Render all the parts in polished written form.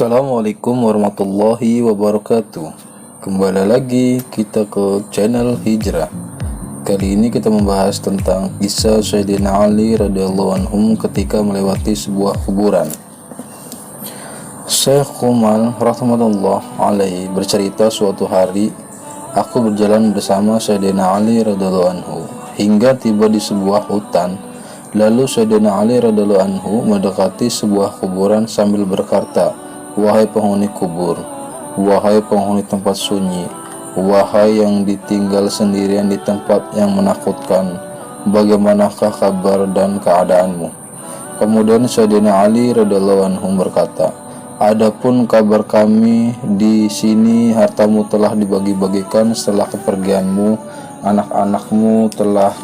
Assalamualaikum warahmatullahi wabarakatuh. Kembali lagi kita ke channel Hijrah. Kali ini kita membahas tentang kisah Sayyidina Ali radhiyallahu anhu ketika melewati sebuah kuburan. Syekh Kumal rahmatullah alaihi bercerita, suatu hari aku berjalan bersama Sayyidina Ali radhiyallahu anhu hingga tiba di sebuah hutan. Lalu Sayyidina Ali radhiyallahu anhu mendekati sebuah kuburan sambil berkata, "Wahai penghuni kubur, wahai penghuni tempat sunyi, wahai yang ditinggal sendirian di tempat yang menakutkan, bagaimanakah kabar dan keadaanmu?" Kemudian Sayyidina Ali radhiyallahu anhu berkata, "Adapun kabar kami di sini, hartamu telah dibagi-bagikan setelah kepergianmu, anak-anakmu telah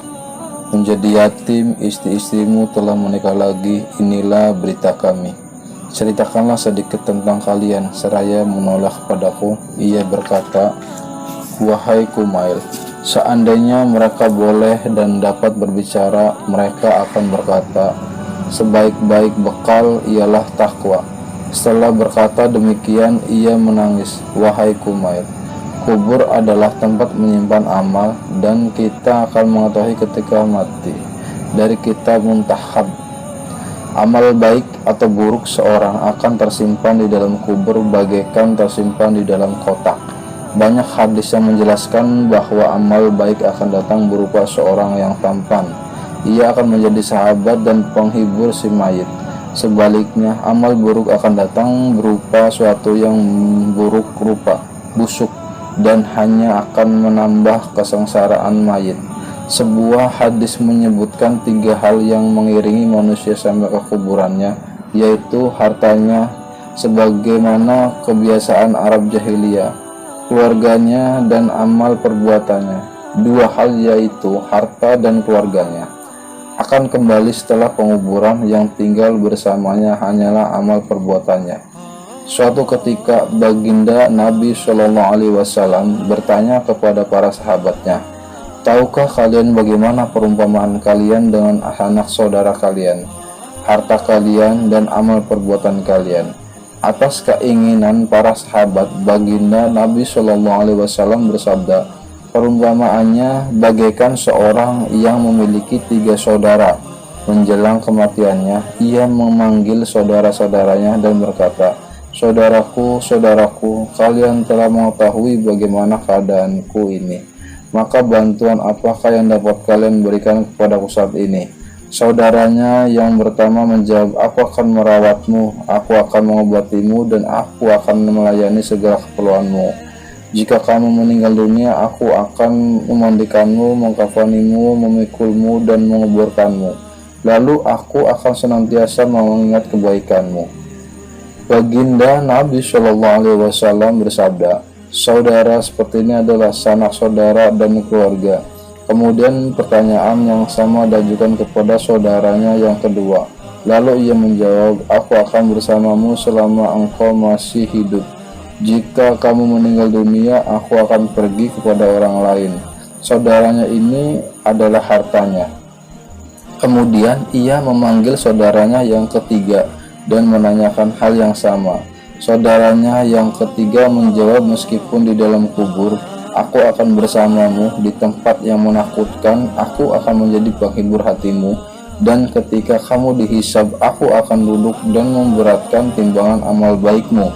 menjadi yatim, istri-istrimu telah menikah lagi. Inilah berita kami. Ceritakanlah sedikit tentang kalian." Seraya menoleh padaku, ia berkata, "Wahai Kumail, seandainya mereka boleh dan dapat berbicara, mereka akan berkata, sebaik-baik bekal ialah takwa." Setelah berkata demikian, ia menangis. "Wahai Kumail, kubur adalah tempat menyimpan amal, dan kita akan mengetahui ketika mati dari kitab Muntahab. Amal baik atau buruk seorang akan tersimpan di dalam kubur bagaikan tersimpan di dalam kotak. Banyak hadis yang menjelaskan bahwa amal baik akan datang berupa seorang yang tampan. Ia akan menjadi sahabat dan penghibur si mayit. Sebaliknya, amal buruk akan datang berupa suatu yang buruk rupa, busuk, dan hanya akan menambah kesengsaraan mayit." Sebuah hadis menyebutkan 3 hal yang mengiringi manusia sampai ke kuburannya, yaitu hartanya sebagaimana kebiasaan Arab jahiliyah, keluarganya, dan amal perbuatannya. 2 hal yaitu harta dan keluarganya akan kembali setelah penguburan, yang tinggal bersamanya hanyalah amal perbuatannya. Suatu ketika baginda Nabi SAW bertanya kepada para sahabatnya, "Tahukah kalian bagaimana perumpamaan kalian dengan anak saudara kalian, harta kalian, dan amal perbuatan kalian?" Atas keinginan para sahabat, baginda Nabi SAW bersabda, "Perumpamaannya bagaikan seorang yang memiliki 3 saudara. Menjelang kematiannya, ia memanggil saudara-saudaranya dan berkata, 'Saudaraku, saudaraku, kalian telah mengetahui bagaimana keadaanku ini. Maka bantuan apakah yang dapat kalian berikan kepadaku saat ini?' Saudaranya yang pertama menjawab, 'Aku akan merawatmu, aku akan mengobatimu, dan aku akan melayani segala keperluanmu. Jika kamu meninggal dunia, aku akan memandikanmu, mengkafanimu, memikulmu, dan menguburkanmu. Lalu aku akan senantiasa mengingat kebaikanmu.'" Baginda Nabi SAW bersabda, "Saudara seperti ini adalah sanak saudara dan keluarga." Kemudian pertanyaan yang sama diajukan kepada saudaranya yang kedua. Lalu ia menjawab, "Aku akan bersamamu selama engkau masih hidup. Jika kamu meninggal dunia, aku akan pergi kepada orang lain." Saudaranya ini adalah hartanya. Kemudian ia memanggil saudaranya yang ketiga dan menanyakan hal yang sama. Saudaranya yang ketiga menjawab, "Meskipun di dalam kubur, aku akan bersamamu. Di tempat yang menakutkan, aku akan menjadi penghibur hatimu. Dan ketika kamu dihisab, aku akan duduk dan memberatkan timbangan amal baikmu."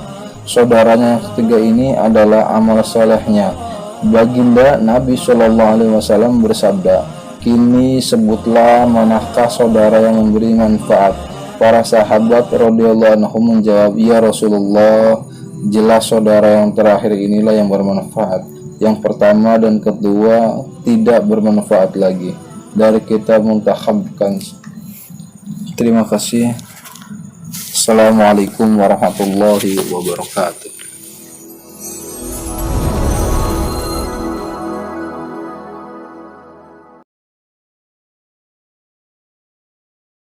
Saudaranya yang ketiga ini adalah amal solehnya. Baginda Nabi SAW bersabda, "Kini sebutlah manakah saudara yang memberi manfaat?" Para sahabat radhiyallahu anhum menjawab, "Ya Rasulullah, jelas saudara yang terakhir inilah yang bermanfaat. Yang pertama dan kedua tidak bermanfaat lagi." Dari kitab Muntahab Kanz. Terima kasih. Assalamualaikum warahmatullahi wabarakatuh.